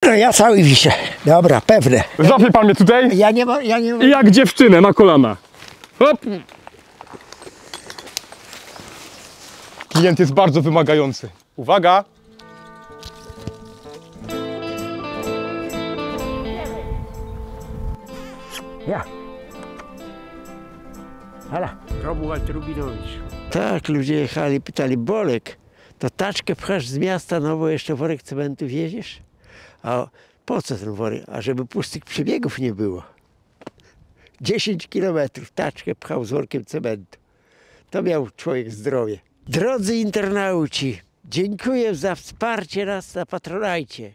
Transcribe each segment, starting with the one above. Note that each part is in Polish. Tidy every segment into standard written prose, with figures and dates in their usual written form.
No ja cały wiszę. Dobra, pewne. Złapie pan mnie tutaj Ja nie mam... i jak dziewczynę na kolana. Hop! Klient jest bardzo wymagający. Uwaga! Ja. Hala. Romuald Rubinowicz. Tak, ludzie jechali, pytali, Bolek, to taczkę pchasz z miasta, no bo jeszcze worek cementu wieziesz? A po co ten worek? A żeby pustych przebiegów nie było. 10 kilometrów taczkę pchał z workiem cementu. To miał człowiek zdrowie. Drodzy internauci, dziękuję za wsparcie nas na Patronajcie.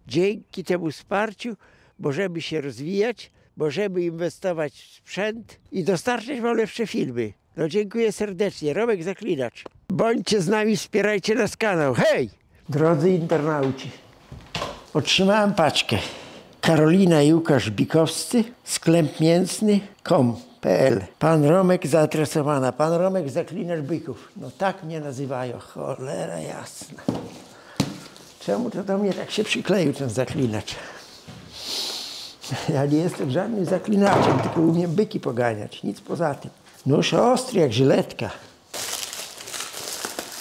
Dzięki temu wsparciu możemy się rozwijać, możemy inwestować w sprzęt i dostarczać wam lepsze filmy. No dziękuję serdecznie. Romek Zaklinacz. Bądźcie z nami, wspierajcie nasz kanał. Hej! Drodzy internauci, otrzymałem paczkę. Karolina i Łukasz Bikowscy, sklep mięsny.com.pl. Pan Romek zaadresowana. Pan Romek Zaklinacz Byków. No tak mnie nazywają. Cholera jasna. Czemu to do mnie tak się przykleił ten zaklinacz? Ja nie jestem żadnym zaklinaczem, tylko umiem byki poganiać. Nic poza tym. Nóż ostry jak żyletka.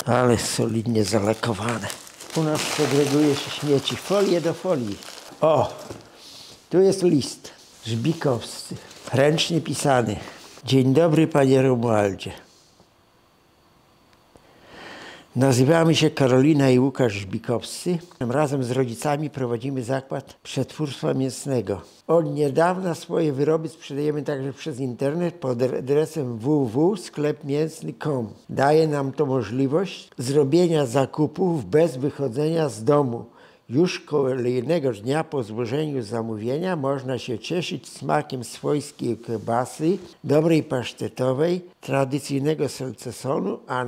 Ale solidnie zalakowane. U nas segreguje się śmieci. Folię do folii. O! Tu jest list. Żbikowscy. Ręcznie pisany. Dzień dobry, panie Romualdzie. Nazywamy się Karolina i Łukasz Żbikowscy. Razem z rodzicami prowadzimy zakład przetwórstwa mięsnego. Od niedawna swoje wyroby sprzedajemy także przez internet pod adresem www.sklepmięsny.com. Daje nam to możliwość zrobienia zakupów bez wychodzenia z domu. Już kolejnego dnia po złożeniu zamówienia można się cieszyć smakiem swojskiej kiełbasy, dobrej pasztetowej, tradycyjnego salcesonu, a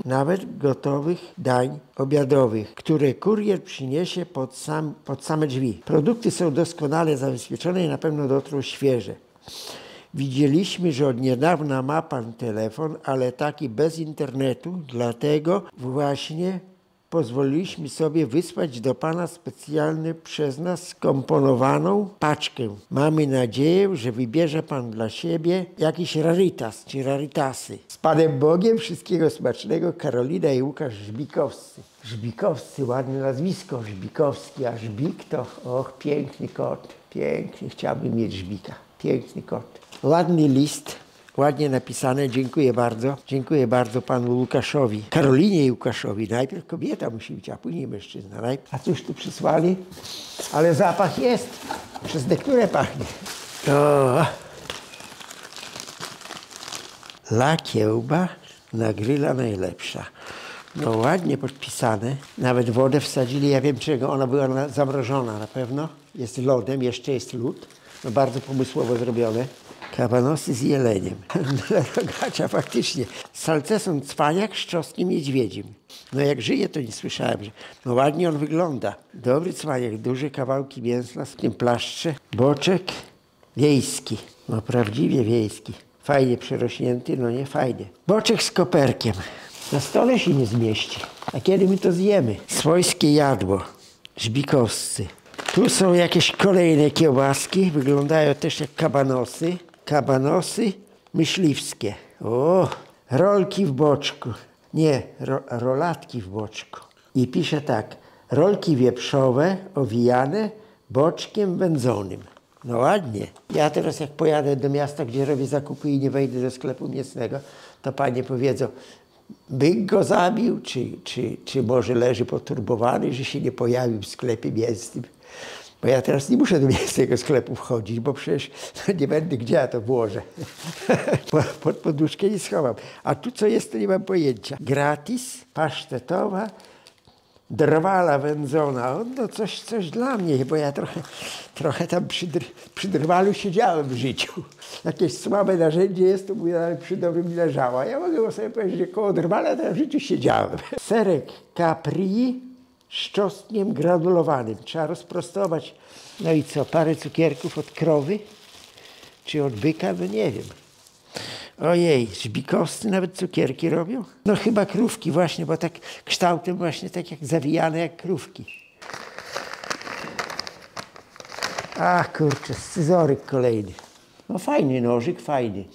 nawet gotowych dań obiadowych, które kurier przyniesie pod same drzwi. Produkty są doskonale zabezpieczone i na pewno dotrą świeże. Widzieliśmy, że od niedawna ma pan telefon, ale taki bez internetu, dlatego właśnie pozwoliliśmy sobie wysłać do pana specjalnie przez nas skomponowaną paczkę. Mamy nadzieję, że wybierze pan dla siebie jakiś rarytas czy rarytasy. Z Panem Bogiem wszystkiego smacznego, Karolina i Łukasz Żbikowscy. Żbikowscy, ładne nazwisko, Żbikowski, a Żbik to, och, piękny kot, piękny, chciałbym mieć Żbika, piękny kot. Ładny list. Ładnie napisane, dziękuję bardzo. Dziękuję bardzo panu Łukaszowi. Karolinie i Łukaszowi. Najpierw kobieta musi być, a później mężczyzna. A cóż tu przysłali? Ale zapach jest. Przez niektóre pachnie. O. Lakiełba na gryla najlepsza. No ładnie podpisane. Nawet wodę wsadzili, ja wiem czego. Ona była zamrożona na pewno. Jest lodem, jeszcze jest lód. No bardzo pomysłowo zrobione. Kabanosy z jeleniem. Rogacza faktycznie. Salceson cwaniak z czosnkiem niedźwiedzim. No jak żyje, to nie słyszałem, że... No ładnie on wygląda. Dobry cwaniak, duże kawałki mięsa w tym plaszcze. Boczek wiejski. No prawdziwie wiejski. Fajnie przerośnięty, no nie fajnie. Boczek z koperkiem. Na stole się nie zmieści. A kiedy my to zjemy? Swojskie jadło. Żbikowscy. Tu są jakieś kolejne kiełbaski. Wyglądają też jak kabanosy. Kabanosy myśliwskie. O, rolki w boczku. Nie, rolatki w boczku. I pisze tak. Rolki wieprzowe owijane boczkiem wędzonym. No ładnie. Ja teraz jak pojadę do miasta, gdzie robię zakupy i nie wejdę do sklepu mięsnego, to panie powiedzą, byk go zabił, czy może leży poturbowany, że się nie pojawił w sklepie mięsnym. Bo ja teraz nie muszę do mięsnego sklepu wchodzić, bo przecież nie będę, gdzie ja to włożę. Pod poduszkę nie schowam. A tu co jest, to nie mam pojęcia. Gratis, pasztetowa, drwala wędzona. No coś dla mnie, bo ja trochę tam przy drwalu siedziałem w życiu. Jakieś słabe narzędzie jest, to mówię, ale przy dobrym leżała. Ja mogę sobie powiedzieć, że koło drwala to w życiu siedziałem. Serek Capri z czosnkiem granulowanym. Trzeba rozprostować. No i co, parę cukierków od krowy? Czy od byka? No nie wiem. Ojej, żbikowscy nawet cukierki robią? No chyba krówki właśnie, bo tak kształtem właśnie tak jak zawijane jak krówki. Ach kurczę, scyzoryk kolejny. No fajny nożyk, fajny.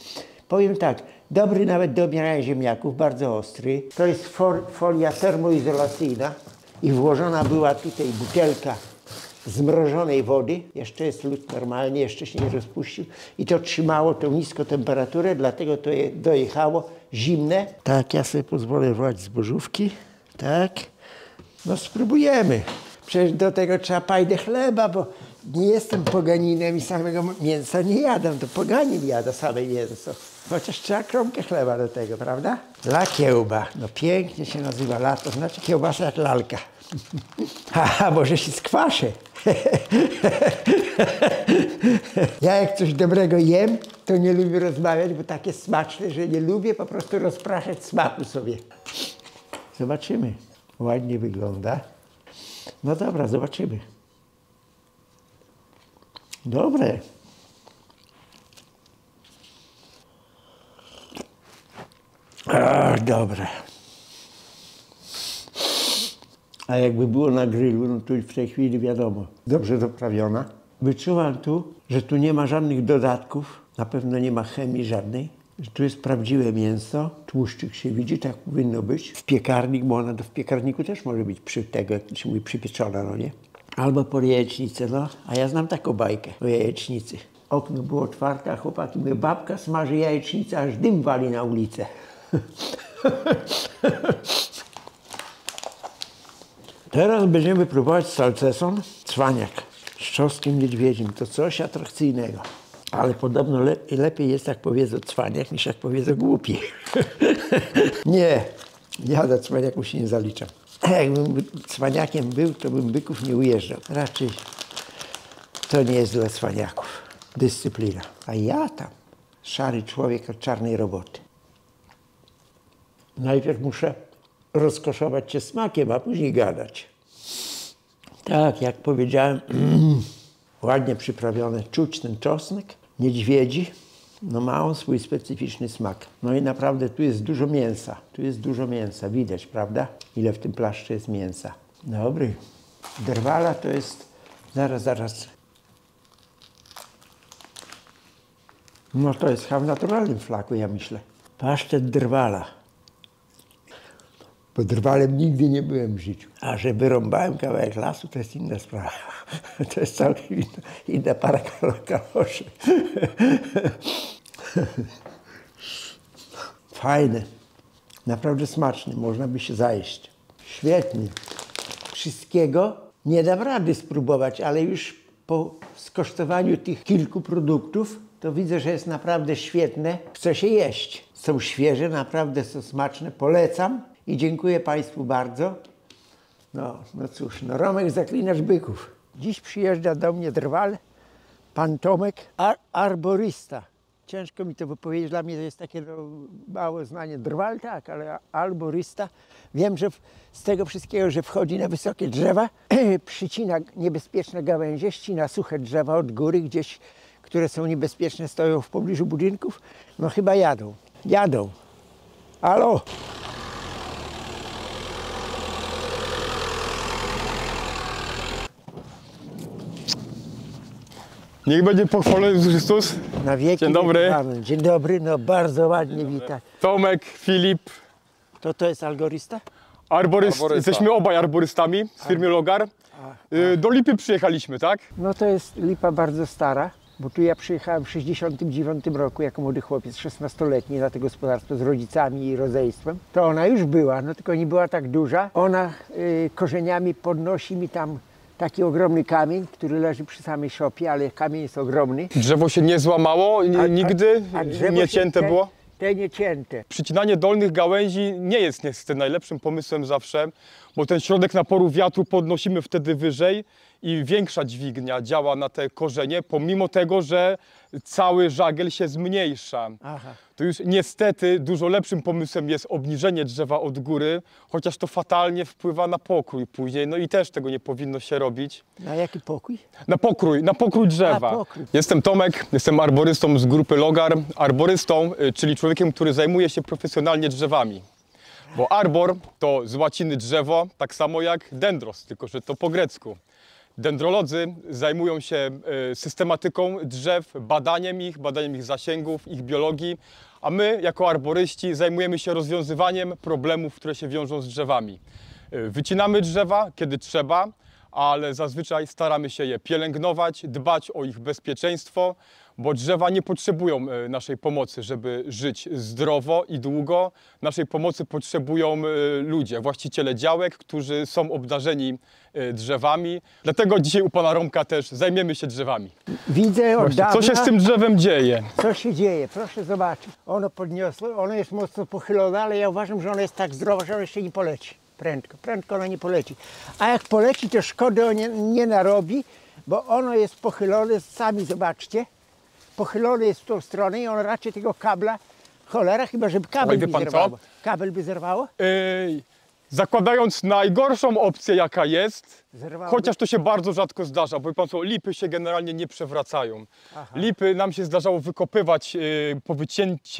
Powiem tak, dobry nawet do obierania ziemniaków, bardzo ostry. To jest folia termoizolacyjna i włożona była tutaj butelka zmrożonej wody. Jeszcze jest lód normalnie, jeszcze się nie rozpuścił. I to trzymało tą niską temperaturę, dlatego to dojechało zimne. Tak, ja sobie pozwolę włożyć zbożówki. Tak. No spróbujemy. Przecież do tego trzeba pajdę chleba, bo nie jestem poganinem i samego mięsa nie jadam. To poganin jada same mięso. Chociaż trzeba kromkę chleba do tego, prawda? Lakiełba. No pięknie się nazywa lato. Znaczy kiełbasa jak lalka. Haha, może się skwaszę. Ja jak coś dobrego jem, to nie lubię rozmawiać, bo takie smaczne, że nie lubię po prostu rozpraszać smaku sobie. Zobaczymy. Ładnie wygląda. No dobra, zobaczymy. Dobre. Dobre. A jakby było na grillu, no to w tej chwili wiadomo, dobrze doprawiona. Wyczuwam tu, że tu nie ma żadnych dodatków, na pewno nie ma chemii żadnej, że tu jest prawdziwe mięso, tłuszczyk się widzi, tak powinno być. W piekarnik, bo ona w piekarniku też może być przy tego, jak się mówi, przypieczona, no nie? Albo pod jajecznicę, no. A ja znam taką bajkę o jajecznicy. Okno było otwarte, a chłopaki mówią, babka smaży jajecznicę, aż dym wali na ulicę. Teraz będziemy próbować salceson, cwaniak z czosnkiem niedźwiedzim. To coś atrakcyjnego. Ale podobno lepiej jest, jak powiedzą cwaniak, niż jak powiedzą głupi. Nie, ja do cwaniaków się nie zaliczam. Jakbym cwaniakiem był, to bym byków nie ujeżdżał. Raczej to nie jest dla cwaniaków. Dyscyplina. A ja tam, szary człowiek od czarnej roboty. Najpierw muszę rozkoszować cię smakiem, a później gadać. Tak, jak powiedziałem, ładnie przyprawione, czuć ten czosnek, niedźwiedzi, no ma on swój specyficzny smak. No i naprawdę tu jest dużo mięsa, widać, prawda? Ile w tym plaszcze jest mięsa. Dobry. Drwala to jest, zaraz. No to jest chyba w naturalnym flaku, ja myślę. Pasztet drwala. Bo drwalem nigdy nie byłem w życiu. A że wyrąbałem kawałek lasu, to jest inna sprawa. To jest całkiem inna para kaloszy. Fajne. Naprawdę smaczny. Można by się zajeść. Świetnie. Wszystkiego nie dam rady spróbować, ale już po skosztowaniu tych kilku produktów to widzę, że jest naprawdę świetne. Chce się jeść. Są świeże, naprawdę są smaczne. Polecam. I dziękuję Państwu bardzo. No cóż, no Romek zaklinacz byków. Dziś przyjeżdża do mnie drwal, pan Tomek, arborysta. Ciężko mi to wypowiedzieć, dla mnie to jest takie małe znanie. Drwal tak, ale arborysta. Wiem, że z tego wszystkiego, że wchodzi na wysokie drzewa, przycina niebezpieczne gałęzie, ścina suche drzewa od góry gdzieś, które są niebezpieczne, stoją w pobliżu budynków. No chyba jadą. Halo? Niech będzie pochwalony Jezus Chrystus. Na wieki. Dzień dobry. Amen. Dzień dobry, no bardzo ładnie witam. Tomek, Filip. To jest algorysta? Arborysta. Jesteśmy obaj arborystami z firmy Logar. Do Lipy przyjechaliśmy, tak? No to jest lipa bardzo stara, bo tu ja przyjechałem w 1969 roku jako młody chłopiec, 16-letni na to gospodarstwo z rodzicami i rodzeństwem. To ona już była, no tylko nie była tak duża. Ona korzeniami podnosi mi tam taki ogromny kamień, który leży przy samej szopie, ale kamień jest ogromny. Drzewo się nie złamało nigdy? Drzewo Nie cięte było? Te nie cięte. Przycinanie dolnych gałęzi nie jest niestety najlepszym pomysłem zawsze, bo ten środek naporu wiatru podnosimy wtedy wyżej i większa dźwignia działa na te korzenie, pomimo tego, że cały żagiel się zmniejsza. Aha. To już niestety dużo lepszym pomysłem jest obniżenie drzewa od góry, chociaż to fatalnie wpływa na pokrój później, no i też tego nie powinno się robić. Na jaki pokój? Na pokrój drzewa. Pokrój. Jestem Tomek, jestem arborystą z grupy Logar. Arborystą, czyli człowiekiem, który zajmuje się profesjonalnie drzewami. Bo arbor to z łaciny drzewo, tak samo jak dendros, tylko że to po grecku. Dendrolodzy zajmują się systematyką drzew, badaniem ich zasięgów, ich biologii, a my jako arboryści zajmujemy się rozwiązywaniem problemów, które się wiążą z drzewami. Wycinamy drzewa, kiedy trzeba, ale zazwyczaj staramy się je pielęgnować, dbać o ich bezpieczeństwo, bo drzewa nie potrzebują naszej pomocy, żeby żyć zdrowo i długo. Naszej pomocy potrzebują ludzie, właściciele działek, którzy są obdarzeni drzewami. Dlatego dzisiaj u pana Romka też zajmiemy się drzewami. Widzę od dawna, Co się z tym drzewem dzieje? co się dzieje. Proszę zobaczyć. Ono podniosło, ono jest mocno pochylone, ale ja uważam, że ono jest tak zdrowe, że ono jeszcze nie poleci. Prędko ono nie poleci. A jak poleci, to szkody nie narobi, bo ono jest pochylone, sami zobaczcie. Pochylony jest w tą stronę i on raczej tego kabla, cholera, chyba żeby kabel wie by pan zerwało. co? Kabel by zerwało? Zakładając najgorszą opcję, jaka jest, Zerwałoby? chociaż to się bardzo rzadko zdarza, bo wie pan co, lipy się generalnie nie przewracają. Aha. Lipy nam się zdarzało wykopywać po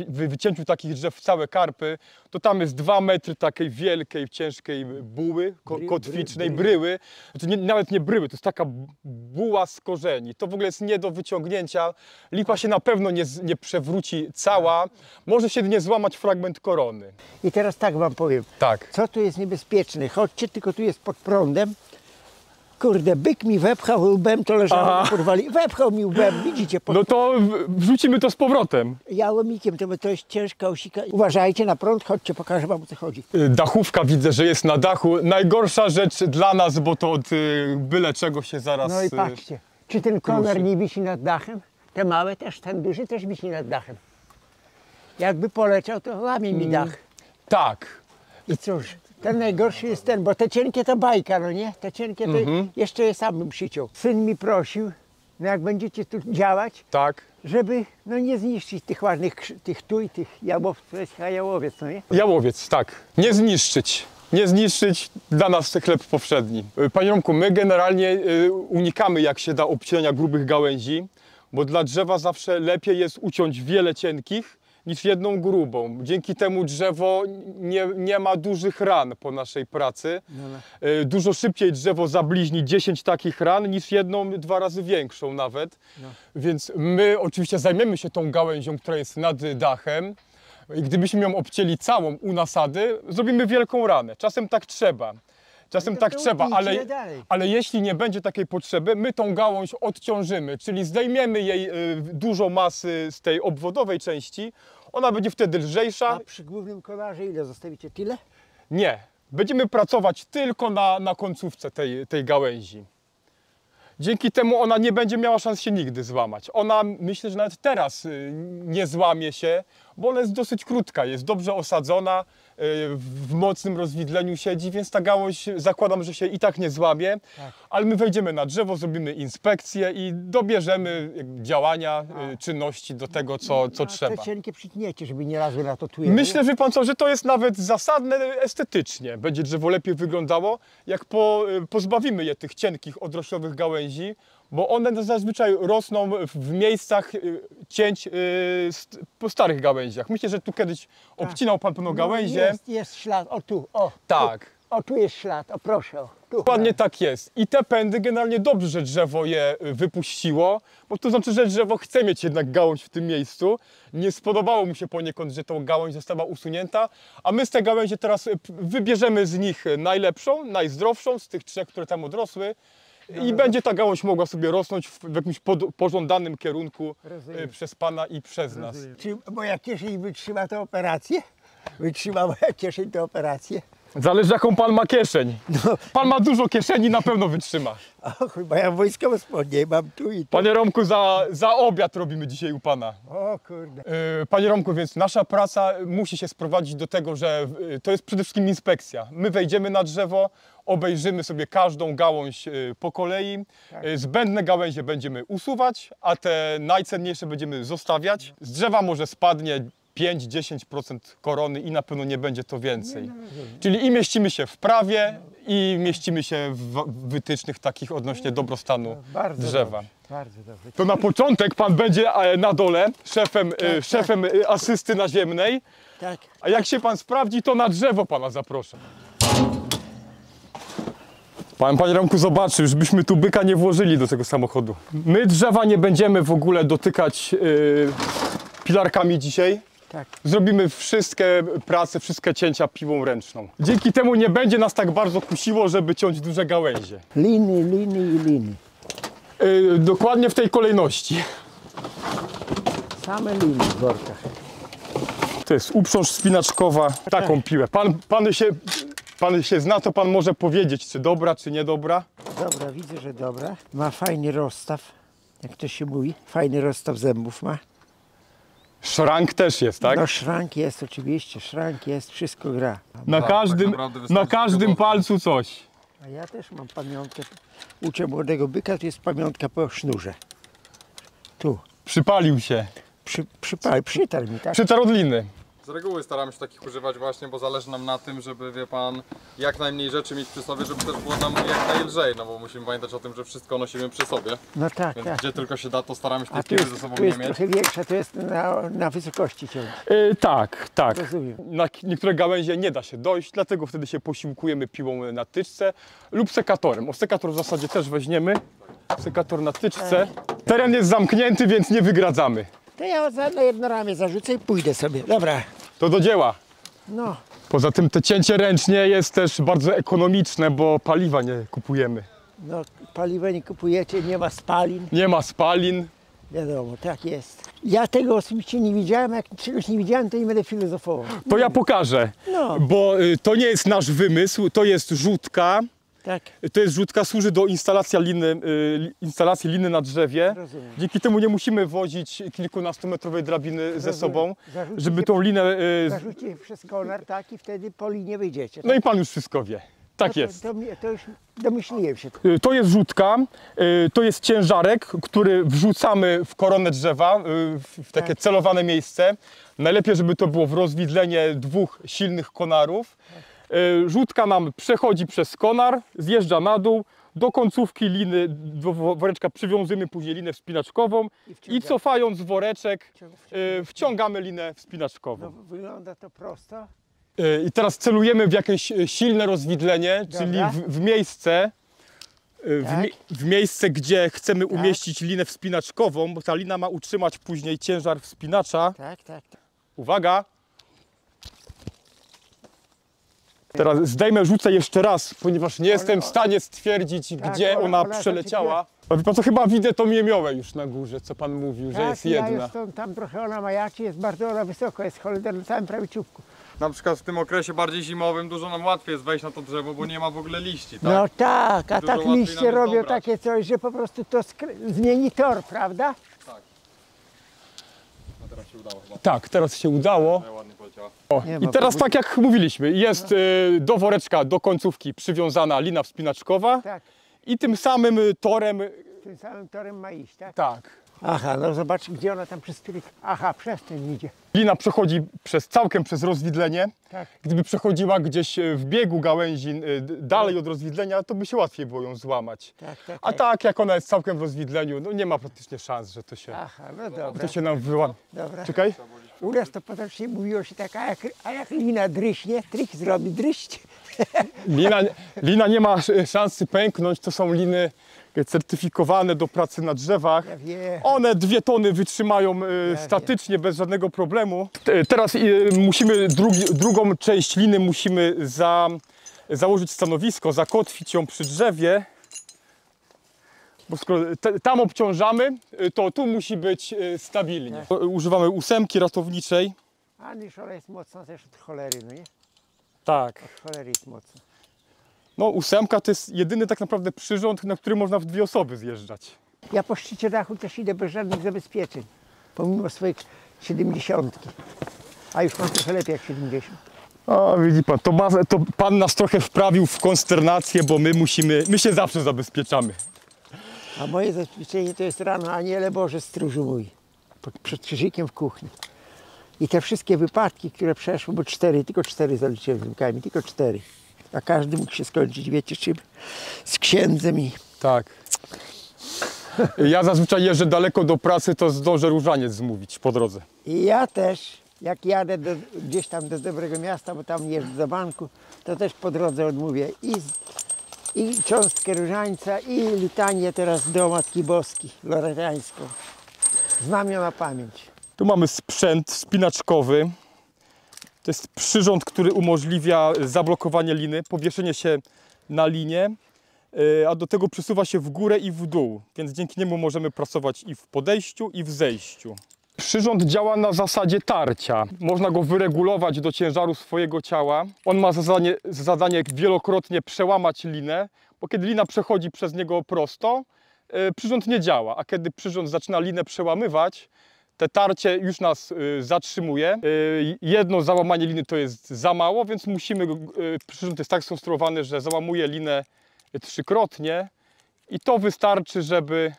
wycięciu takich drzew całe karpy, to tam jest 2 metry takiej wielkiej, ciężkiej buły, kotwicznej, bryły. Znaczy nawet nie bryły, to jest taka buła z korzeni. To w ogóle jest nie do wyciągnięcia. Lipa się na pewno nie przewróci cała, może się nie złamać fragment korony. I teraz tak wam powiem. Tak. Co tu jest niebezpieczne? Chodźcie, tylko tu jest pod prądem. Kurde, byk mi wepchał łbem, to leżało, porwali. Wepchał mi łbem, widzicie? No to wrzucimy to z powrotem. Jałomikiem, to jest ciężka osika. Uważajcie na prąd, chodźcie, pokażę wam, o co chodzi. Dachówka widzę, że jest na dachu. Najgorsza rzecz dla nas, bo to od byle czego się zaraz... No i patrzcie, czy ten konar nie wisi nad dachem? Te małe też, ten duży też wisi nad dachem. Jakby poleciał, to łamie mi dach. Tak. I cóż, ten najgorszy jest ten, bo te cienkie to bajka, no nie? Te cienkie to jeszcze je sam bym przyciął. Syn mi prosił, no jak będziecie tu działać, Tak. żeby no nie zniszczyć tych ładnych, tych jałowców, to jest jałowiec, no nie? Jałowiec, tak. Nie zniszczyć. Nie zniszczyć, dla nas chleb powszedni. Panie Romku, my generalnie unikamy jak się da obcinania grubych gałęzi, bo dla drzewa zawsze lepiej jest uciąć wiele cienkich niż jedną grubą. Dzięki temu drzewo nie ma dużych ran po naszej pracy. Dużo szybciej drzewo zabliźni 10 takich ran niż jedną 2 razy większą nawet. Więc my oczywiście zajmiemy się tą gałęzią, która jest nad dachem. I gdybyśmy ją obcięli całą u nasady, zrobimy wielką ranę. Czasem tak trzeba. Czasem tak trzeba, ale jeśli nie będzie takiej potrzeby, my tą gałąź odciążymy, czyli zdejmiemy jej dużo masy z tej obwodowej części, ona będzie wtedy lżejsza. A przy głównym konarze ile zostawicie? Tyle? Nie, będziemy pracować tylko na końcówce tej gałęzi. Dzięki temu ona nie będzie miała szans się nigdy złamać. Ona, myślę, że nawet teraz nie złamie się, bo ona jest dosyć krótka, jest dobrze osadzona, w mocnym rozwidleniu siedzi, więc ta gałąź zakładam, że się i tak nie złamie, ale my wejdziemy na drzewo, zrobimy inspekcję i dobierzemy działania, czynności do tego, co trzeba. Te cienkie przytniecie, żeby nie razły na to tu. Myślę, wie pan co, że to jest nawet zasadne estetycznie. Będzie drzewo lepiej wyglądało, jak pozbawimy je tych cienkich, odroślowych gałęzi, bo one zazwyczaj rosną w miejscach cięć po starych gałęziach. Myślę, że tu kiedyś obcinał pan pewną gałęzię. Jest ślad, o tu, o. Tak. Tu jest ślad, o proszę. Tu. Dokładnie tak jest. I te pędy generalnie dobrze, że drzewo je wypuściło, bo to znaczy, że drzewo chce mieć jednak gałąź w tym miejscu. Nie spodobało mu się poniekąd, że tą gałąź została usunięta, a my z tej gałęzi teraz wybierzemy z nich najlepszą, najzdrowszą z tych 3, które tam odrosły. I będzie ta gałąź mogła sobie rosnąć w jakimś pożądanym kierunku przez pana i przez nas. Czy moja kieszeń wytrzyma tę operację? Wytrzyma moja kieszeń tę operację? Zależy, jaką pan ma kieszeń. No. Pan ma dużo kieszeni, na pewno wytrzyma. Och, bo ja wojskowe spodnie mam tu i tu. Panie Romku, za obiad robimy dzisiaj u pana. O kurde. Panie Romku, więc nasza praca musi się sprowadzić do tego, że to jest przede wszystkim inspekcja. My wejdziemy na drzewo, obejrzymy sobie każdą gałąź po kolei. Zbędne gałęzie będziemy usuwać, a te najcenniejsze będziemy zostawiać. Z drzewa może spadnie 5-10% korony i na pewno nie będzie to więcej. Czyli i mieścimy się w prawie, i mieścimy się w wytycznych takich odnośnie dobrostanu drzewa. Dobrze, bardzo dobrze. To na początek pan będzie na dole szefem asysty naziemnej, Tak. a jak się pan sprawdzi, to na drzewo pana zaproszę. Panie Remku zobaczy, już byśmy tu byka nie włożyli do tego samochodu. My drzewa nie będziemy w ogóle dotykać pilarkami dzisiaj. Tak. Zrobimy wszystkie prace, wszystkie cięcia piłą ręczną. Dzięki temu nie będzie nas tak bardzo kusiło, żeby ciąć duże gałęzie. Liny, liny i liny. Dokładnie w tej kolejności. Same liny w workach. To jest uprząż spinaczkowa. Taką piłę. Pan się zna, to pan może powiedzieć, czy dobra, czy niedobra. Dobra, widzę, że dobra. Ma fajny rozstaw, jak to się mówi. Fajny rozstaw zębów ma. Szrank też jest, tak? No szrank jest oczywiście, szrank jest, wszystko gra. Na każdym palcu coś. A ja też mam pamiątkę. Uczę młodego byka, to jest pamiątka po sznurze. Tu. Przypalił się. Przytarł mi, tak? Przytarł od liny. Z reguły staramy się takich używać właśnie, bo zależy nam na tym, żeby, wie pan, jak najmniej rzeczy mieć przy sobie, żeby też było nam jak najlżej, no bo musimy pamiętać o tym, że wszystko nosimy przy sobie. No tak, Więc tak. gdzie tylko się da, to staramy się A tej tu piły jest, ze sobą tu nie jest mieć. trochę większa, to jest na wysokości ciągle. Tak. Rozumiem. Na niektóre gałęzie nie da się dojść, dlatego wtedy się posiłkujemy piłą na tyczce lub sekatorem. O, sekator w zasadzie też weźmiemy. Sekator na tyczce. Teren jest zamknięty, więc nie wygradzamy. To ja na jedno ramię zarzucę i pójdę sobie. Dobra. To do dzieła. No, Poza tym te cięcie ręcznie jest też bardzo ekonomiczne, bo paliwa nie kupujemy. no paliwa nie kupujecie, nie ma spalin. Nie ma spalin. Wiadomo, tak jest. Ja tego osobiście nie widziałem, jak czegoś nie widziałem, to nie będę filozofował. To ja pokażę, No. bo to nie jest nasz wymysł, to jest rzutka. Tak, To jest rzutka, służy do instalacji liny na drzewie. rozumiem. Dzięki temu nie musimy wozić kilkunastometrowej drabiny ze Rozumiem. sobą, Zarzucicie- żeby tą linę... Zarzućcie przez konar, tak, i wtedy po linie wyjdziecie. No i pan już wszystko wie. Tak No jest. To już domyśliłem się. To jest rzutka, to jest ciężarek, który wrzucamy w koronę drzewa, w takie celowane miejsce. Najlepiej, żeby to było w rozwidlenie dwóch silnych konarów. Rzutka nam przechodzi przez konar, zjeżdża na dół, do końcówki liny, do woreczka przywiązujemy później linę wspinaczkową i cofając woreczek wciągamy linę wspinaczkową. No, wygląda to prosto. I teraz celujemy w jakieś silne rozwidlenie, czyli Dobra. w miejsce, Tak. w miejsce, gdzie chcemy umieścić linę wspinaczkową, bo ta lina ma utrzymać później ciężar wspinacza. Tak, tak. Uwaga! Teraz zdejmę, rzucę jeszcze raz, ponieważ nie jestem w stanie stwierdzić, gdzie ona przeleciała. A wie pan co, chyba widzę tą jemiołę już na górze, co pan mówił, że Tak, jest ja jedna. już tam trochę ona majaczy, jest bardzo ona wysoko, jest cholera na całym prawie czubku. Na przykład w tym okresie bardziej zimowym dużo nam łatwiej jest wejść na to drzewo, bo nie ma w ogóle liści, tak? No tak, a Dużo tak łatwiej nam liście jest robią dobrać. takie coś, że po prostu to zmieni tor, prawda? No teraz się udało chyba. Tak, teraz się udało. Ładnie poleciała. O, Nie i ma teraz powód- tak jak mówiliśmy, jest do woreczka, do końcówki przywiązana lina wspinaczkowa Tak, i tym samym torem, tym samym torem ma iść, tak? tak, Aha, no zobacz, gdzie ona tam przez których... Aha, przez ten idzie. lina przechodzi całkiem przez rozwidlenie. Tak. Gdyby przechodziła gdzieś w biegu gałęzi dalej od rozwidlenia, to by się łatwiej było ją złamać. Tak. A tak jak ona jest całkiem w rozwidleniu, no nie ma praktycznie szans, że Aha, no dobra, to się nam wyłamie. dobra. Czekaj. U nas to potocznie mówiło się tak, a jak lina dryśnie, trik zrobi dryść. Lina nie ma szansy pęknąć, to są liny certyfikowane do pracy na drzewach. Ja wiem. One 2 tony wytrzymają statycznie, bez żadnego problemu. Teraz musimy drugą część liny musimy założyć stanowisko, zakotwić ją przy drzewie. Bo skoro tam obciążamy, to tu musi być stabilnie. Używamy 8 ratowniczej. A niż ona jest mocna też od cholery, no nie? Tak. Od cholery jest mocna. No 8 to jest jedyny tak naprawdę przyrząd, na który można w 2 osoby zjeżdżać. Ja po szczycie dachu też idę bez żadnych zabezpieczeń, pomimo swoich 70. A już mam trochę lepiej jak 70. A widzi pan, to pan nas trochę wprawił w konsternację, bo my się zawsze zabezpieczamy. A moje zabezpieczenie to jest rano, Aniele Boże, stróżu mój, przed krzyżykiem w kuchni. I te wszystkie wypadki, które przeszły, bo tylko 4 zaliczyłem z rękami, tylko 4. A każdy mógł się skończyć, wiecie czym? Z księdzem i... Tak. Ja zazwyczaj jeżdżę daleko do pracy, to zdążę różaniec zmówić po drodze. I ja też, jak jadę gdzieś tam do dobrego miasta, bo tam jeżdżę do banku, to też po drodze odmówię I cząstkę różańca, i litanię teraz do Matki Boskiej, loretańską. Znam ją na pamięć. Tu mamy sprzęt spinaczkowy. To jest przyrząd, który umożliwia zablokowanie liny, powieszenie się na linie, a do tego przesuwa się w górę i w dół, więc dzięki niemu możemy pracować i w podejściu, i w zejściu. Przyrząd działa na zasadzie tarcia. Można go wyregulować do ciężaru swojego ciała. On ma zadanie wielokrotnie przełamać linę, bo kiedy lina przechodzi przez niego prosto, przyrząd nie działa, a kiedy przyrząd zaczyna linę przełamywać, te tarcie już nas zatrzymuje. Jedno załamanie liny to jest za mało, więc przyrząd jest tak skonstruowany, że załamuje linę trzykrotnie i to wystarczy, żeby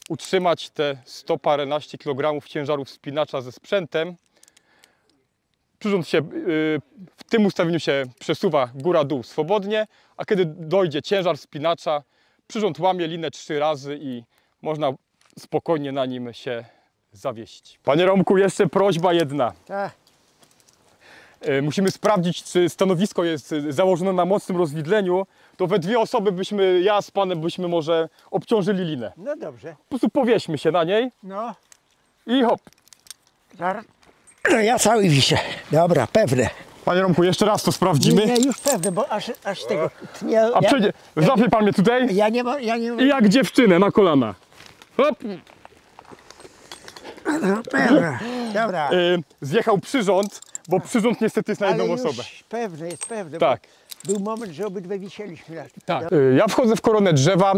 utrzymać te 100 paręnaście kilogramów ciężaru wspinacza ze sprzętem. Przyrząd się w tym ustawieniu się przesuwa góra-dół swobodnie, a kiedy dojdzie ciężar wspinacza, przyrząd łamie linę 3 razy i można spokojnie na nim się zawieść. Panie Romku, jeszcze prośba jedna. Tak. Musimy sprawdzić, czy stanowisko jest założone na mocnym rozwidleniu. To we 2 osoby ja z panem byśmy może obciążyli linę. No dobrze. Po prostu powieśmy się na niej No. i hop. No ja cały wiszę. Dobra, pewne. Panie Romku, jeszcze raz to sprawdzimy. Nie, już pewne, bo aż tego tnie. A przejdzie, złapie pan mnie tutaj Ja nie mam. i jak dziewczynę na kolana. Hop. No, pewne. Dobra. Zjechał przyrząd, bo przyrząd niestety jest na jedną Ale już osobę. pewne, jest pewne. Tak. Był moment, że obydwaj wisieliśmy na tym. Tak. Ja wchodzę w koronę drzewa,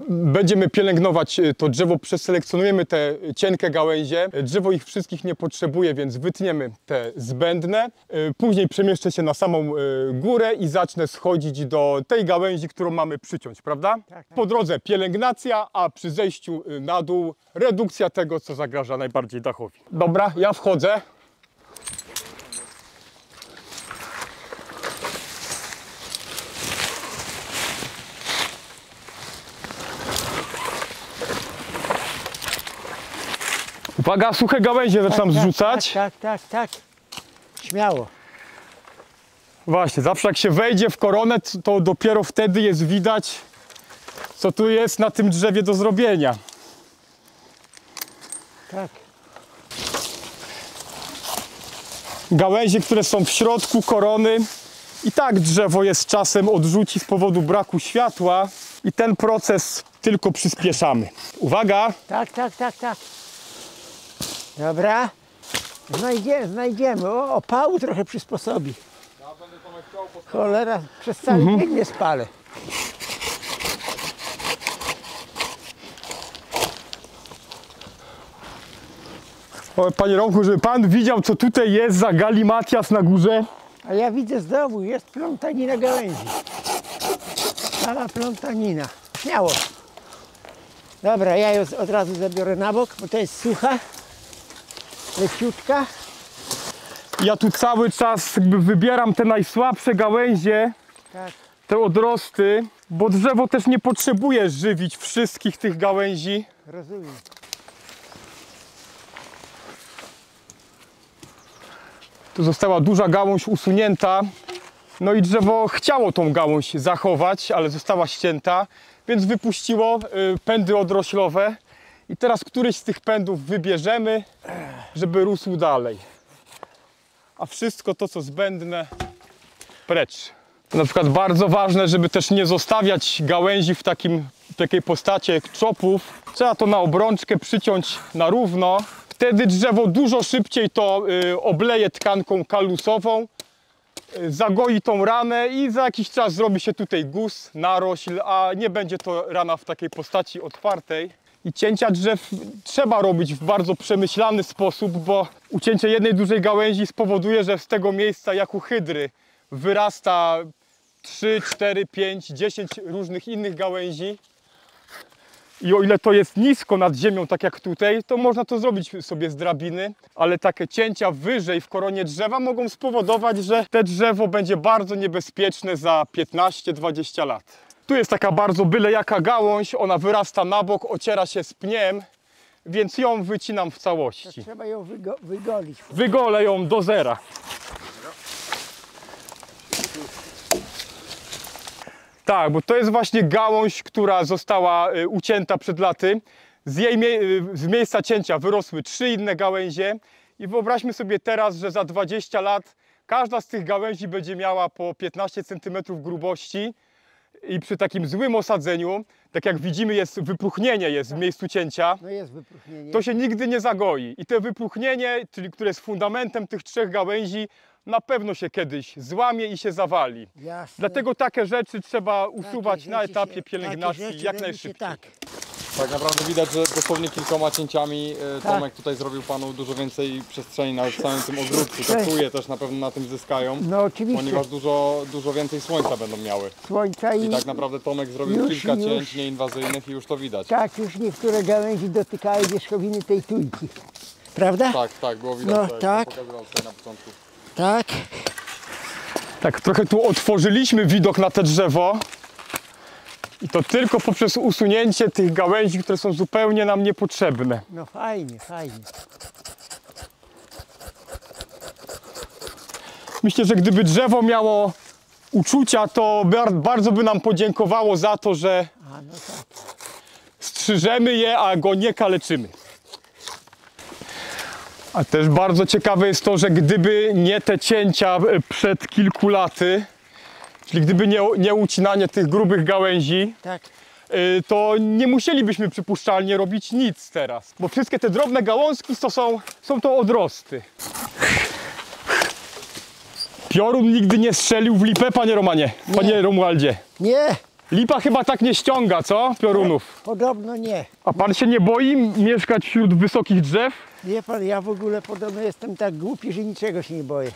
będziemy pielęgnować to drzewo, przeselekcjonujemy te cienkie gałęzie. Drzewo ich wszystkich nie potrzebuje, więc wytniemy te zbędne. Później przemieszczę się na samą górę i zacznę schodzić do tej gałęzi, którą mamy przyciąć, prawda? Tak. Po drodze pielęgnacja, a przy zejściu na dół redukcja tego, co zagraża najbardziej dachowi. Dobra, ja wchodzę. Uwaga, suche gałęzie zaczynam zrzucać. Tak. Śmiało. Właśnie, zawsze jak się wejdzie w koronę, to dopiero wtedy jest widać, co tu jest na tym drzewie do zrobienia. Tak. Gałęzie, które są w środku korony, i tak drzewo jest czasem odrzuci z powodu braku światła i ten proces tylko przyspieszamy. Uwaga! Tak. Dobra. Znajdziemy. O, pału trochę przysposobi. Cholera, przez cały bieg nie spalę. O, panie Romku, żeby pan widział, co tutaj jest za galimatias na górze. A ja widzę znowu, jest plątanina gałęzi. Cała plątanina. Śmiało. Dobra, ja ją od razu zabiorę na bok, bo to jest sucha. Leciutka. Ja tu cały czas jakby wybieram te najsłabsze gałęzie, Tak. te odrosty, bo drzewo też nie potrzebuje żywić wszystkich tych gałęzi. Rozumiem. Tu została duża gałąź usunięta, no i drzewo chciało tą gałąź zachować, ale została ścięta, więc wypuściło pędy odroślowe i teraz któryś z tych pędów wybierzemy, żeby rósł dalej. A wszystko to, co zbędne, precz. To na przykład bardzo ważne, żeby też nie zostawiać gałęzi w takiej postaci jak czopów. Trzeba to na obrączkę przyciąć na równo. Wtedy drzewo dużo szybciej to obleje tkanką kalusową, zagoi tą ranę i za jakiś czas zrobi się tutaj guz, narośl, a nie będzie to rana w takiej postaci otwartej. I cięcia drzew trzeba robić w bardzo przemyślany sposób, bo ucięcie jednej dużej gałęzi spowoduje, że z tego miejsca jak u hydry wyrasta 3, 4, 5, 10 różnych innych gałęzi. I o ile to jest nisko nad ziemią, tak jak tutaj, to można to zrobić sobie z drabiny, ale takie cięcia wyżej w koronie drzewa mogą spowodować, że te drzewo będzie bardzo niebezpieczne za 15-20 lat. Tu jest taka bardzo byle jaka gałąź, ona wyrasta na bok, ociera się z pniem, więc ją wycinam w całości. Trzeba ją wygolić. Wygolę ją do zera. Tak, bo to jest właśnie gałąź, która została ucięta przed laty. Z miejsca cięcia wyrosły 3 inne gałęzie i wyobraźmy sobie teraz, że za 20 lat każda z tych gałęzi będzie miała po 15 cm grubości i przy takim złym osadzeniu, tak jak widzimy, wypuchnienie jest w miejscu cięcia, No jest wypróchnienie. to się nigdy nie zagoi. I to wypuchnienie, czyli które jest fundamentem tych 3 gałęzi, na pewno się kiedyś złamie i się zawali. Jasne. Dlatego takie rzeczy trzeba usuwać Takie na rzeczy etapie się- pielęgnacji takie rzeczy jak robi się najszybciej. Tak. Tak naprawdę widać, że dosłownie kilkoma cięciami Tak. Tomek tutaj zrobił panu dużo więcej przestrzeni nawet w całym tym ogródku. Te Cześć. tuje też na pewno na tym zyskają, No oczywiście. ponieważ dużo więcej słońca będą miały. Słońca I tak naprawdę Tomek zrobił Już, kilka już. cięć nieinwazyjnych i już to widać. Tak, już niektóre gałęzi dotykają wierzchowiny tej tujki. Prawda? Tak, było widać. No, jak tak. pokazywał tutaj na początku. Tak. Tak, trochę tu otworzyliśmy widok na te drzewo i to tylko poprzez usunięcie tych gałęzi, które są zupełnie nam niepotrzebne. No fajnie, fajnie. Myślę, że gdyby drzewo miało uczucia, to bardzo by nam podziękowało za to, że A no tak. strzyżemy je, a go nie kaleczymy. A też bardzo ciekawe jest to, że gdyby nie te cięcia przed kilku laty, czyli gdyby nie ucinanie tych grubych gałęzi, Tak. to nie musielibyśmy przypuszczalnie robić nic teraz. Bo wszystkie te drobne gałązki to są to odrosty. Piorun nigdy nie strzelił w lipę, panie Romanie, panie Romualdzie. Nie, Lipa chyba tak nie ściąga, co? Piorunów. podobno nie. A pan się nie boi mieszkać wśród wysokich drzew? Wie pan, ja w ogóle podobno jestem tak głupi, że niczego się nie boję.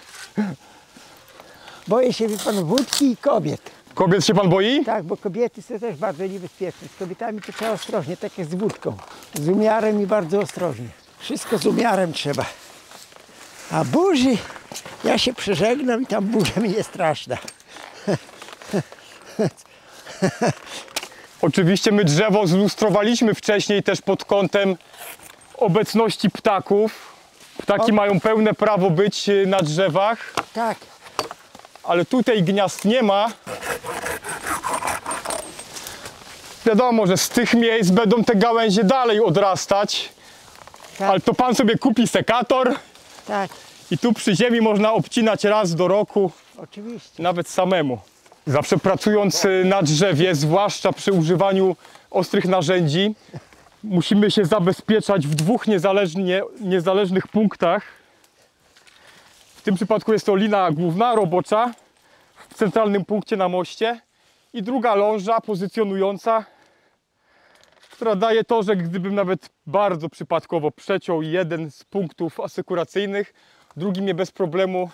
Boję się, wie pan, wódki i kobiet. Kobiet się pan boi? Tak, bo kobiety są też bardzo niebezpieczne. Z kobietami to trzeba ostrożnie, tak jak z wódką. Z umiarem i bardzo ostrożnie. Wszystko z umiarem trzeba. A burzy, ja się przeżegnam i tam burza mi nie straszna. Oczywiście my drzewo zlustrowaliśmy wcześniej też pod kątem obecności ptaków. Ptaki mają pełne prawo być na drzewach, Tak, ale tutaj gniazd nie ma. Wiadomo, że z tych miejsc będą te gałęzie dalej odrastać, tak, ale to pan sobie kupi sekator tak, i tu przy ziemi można obcinać raz do roku, oczywiście. nawet samemu. Zawsze pracując na drzewie, zwłaszcza przy używaniu ostrych narzędzi, musimy się zabezpieczać w 2 niezależnych punktach. W tym przypadku jest to lina główna, robocza, w centralnym punkcie na moście i druga ląża pozycjonująca, która daje to, że gdybym nawet bardzo przypadkowo przeciął jeden z punktów asekuracyjnych, drugi mnie bez problemu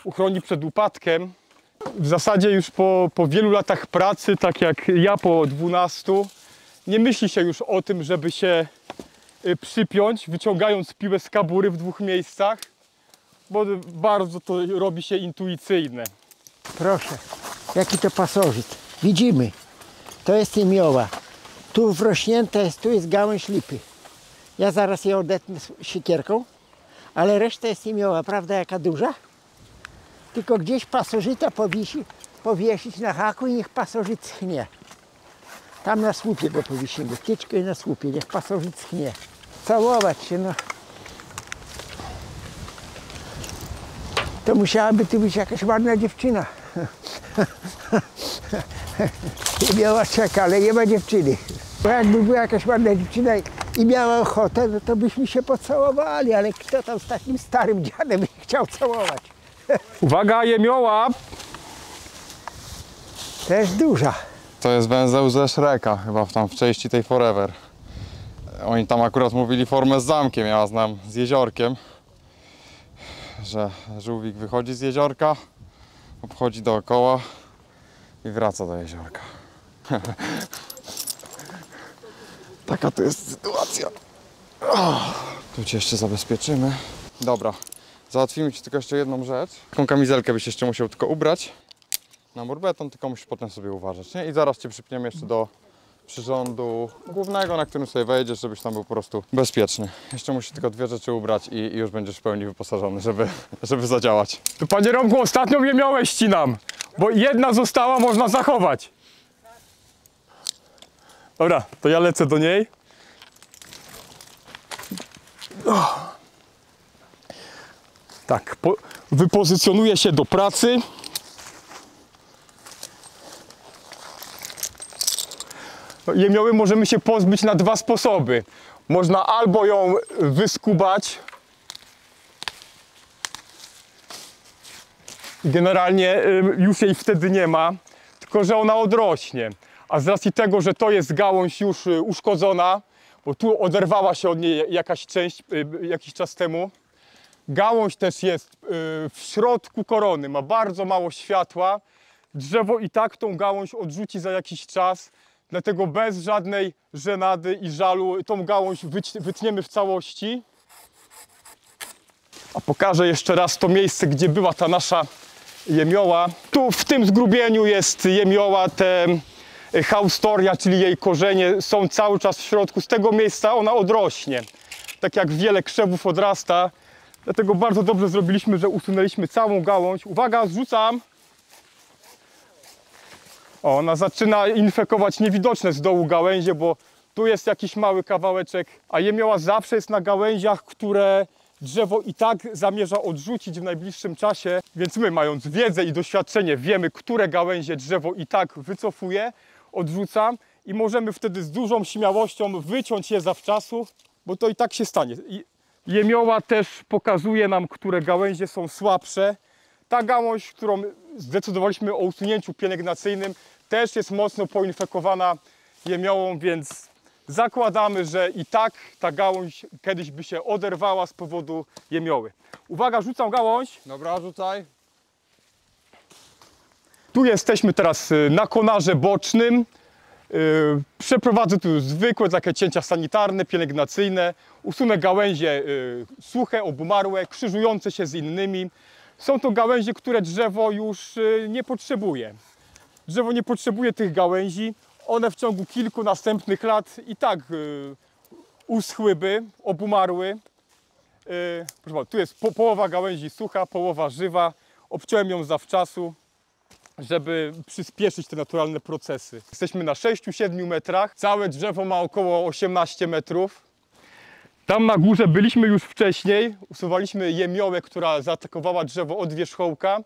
uchroni przed upadkiem. W zasadzie już po wielu latach pracy, tak jak ja po 12, nie myśli się już o tym, żeby się przypiąć, wyciągając piłę z kabury w 2 miejscach, bo bardzo to robi się intuicyjne. Proszę, jaki to pasożyt. Widzimy, to jest jemioła. Tu wrośnięta jest, tu jest gałąź lipy. Ja zaraz je odetnę siekierką, ale reszta jest jemioła. Prawda jaka duża? Tylko gdzieś pasożyta powiesić na haku i niech pasożyt schnie. Tam na słupie go powiesimy, tyczkę na słupie, niech pasożyt schnie. Całować się, no. To musiałaby tu być jakaś ładna dziewczyna. Miała czeka, ale nie ma dziewczyny. Bo jakby była jakaś ładna dziewczyna i miała ochotę, no to byśmy się pocałowali, ale kto tam z takim starym dziadem by chciał całować? Uwaga, jemioła! Też duża. To jest węzeł ze Shreka, chyba tam w części tej Forever. Oni tam akurat mówili formę z zamkiem, ja znam z jeziorkiem. Że żółwik wychodzi z jeziorka, obchodzi dookoła i wraca do jeziorka. Taka to jest sytuacja. Tu cię jeszcze zabezpieczymy. Dobra, załatwimy ci tylko jeszcze jedną rzecz. Taką kamizelkę byś jeszcze musiał tylko ubrać na murbeton, tylko musisz potem sobie uważać, nie? I zaraz cię przypniemy jeszcze do przyrządu głównego, na którym sobie wejdziesz, żebyś tam był po prostu bezpieczny. Jeszcze musisz tylko 2 rzeczy ubrać i już będziesz w pełni wyposażony, żeby zadziałać. To panie Romku, ostatnią jemiołę ścinam, bo jedna została, można zachować. Dobra, to ja lecę do niej. Tak, wypozycjonuję się do pracy. Jemioły możemy się pozbyć na dwa sposoby. Można albo ją wyskubać. Generalnie już jej wtedy nie ma, tylko że ona odrośnie. A z racji tego, że to jest gałąź już uszkodzona, bo tu oderwała się od niej jakaś część jakiś czas temu. Gałąź też jest w środku korony, ma bardzo mało światła. Drzewo i tak tą gałąź odrzuci za jakiś czas, dlatego bez żadnej żenady i żalu tą gałąź wytniemy w całości. A pokażę jeszcze raz to miejsce, gdzie była ta nasza jemioła. Tu w tym zgrubieniu jest jemioła, te haustoria, czyli jej korzenie są cały czas w środku. Z tego miejsca ona odrośnie, tak jak wiele krzewów odrasta. Dlatego bardzo dobrze zrobiliśmy, że usunęliśmy całą gałąź. Uwaga, zrzucam. O, ona zaczyna infekować niewidoczne z dołu gałęzie, bo tu jest jakiś mały kawałeczek, a jemioła zawsze jest na gałęziach, które drzewo i tak zamierza odrzucić w najbliższym czasie, więc my, mając wiedzę i doświadczenie, wiemy, które gałęzie drzewo i tak wycofuje, odrzuca i możemy wtedy z dużą śmiałością wyciąć je zawczasu, bo to i tak się stanie. Jemioła też pokazuje nam, które gałęzie są słabsze. Ta gałąź, którą zdecydowaliśmy o usunięciu pielęgnacyjnym, też jest mocno poinfekowana jemiołą, więc zakładamy, że i tak ta gałąź kiedyś by się oderwała z powodu jemioły. Uwaga, rzucam gałąź. Dobra, rzucaj. Tu jesteśmy teraz na konarze bocznym. Przeprowadzę tu zwykłe takie cięcia sanitarne, pielęgnacyjne. Usunę gałęzie suche, obumarłe, krzyżujące się z innymi. Są to gałęzie, które drzewo już nie potrzebuje. Drzewo nie potrzebuje tych gałęzi. One w ciągu kilku następnych lat i tak uschłyby, obumarły. Proszę bardzo, tu jest połowa gałęzi sucha, połowa żywa. Obciąłem ją zawczasu, żeby przyspieszyć te naturalne procesy. Jesteśmy na 6-7 metrach. Całe drzewo ma około 18 metrów. Tam na górze byliśmy już wcześniej. Usuwaliśmy jemiołę, która zaatakowała drzewo od wierzchołka.